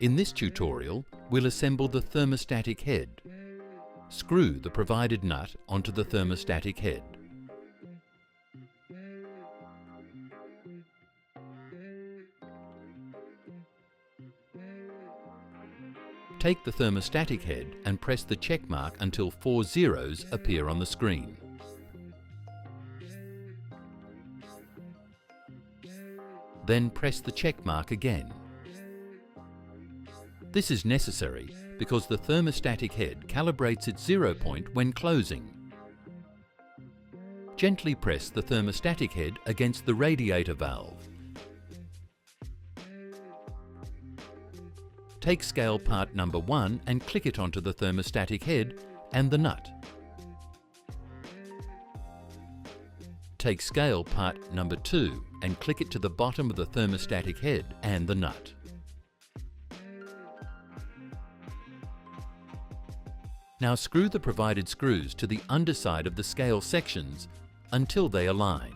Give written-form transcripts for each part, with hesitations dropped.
In this tutorial, we'll assemble the thermostatic head. Screw the provided nut onto the thermostatic head. Take the thermostatic head and press the check mark until 4 zeros appear on the screen. Then press the check mark again. This is necessary because the thermostatic head calibrates its 0 point when closing. Gently press the thermostatic head against the radiator valve. Take scale part number 1 and click it onto the thermostatic head and the nut. Take scale part number 2 and click it to the bottom of the thermostatic head and the nut. Now screw the provided screws to the underside of the scale sections until they align.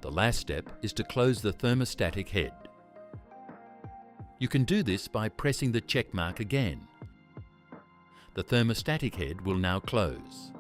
The last step is to close the thermostatic head. You can do this by pressing the check mark again. The thermostatic head will now close.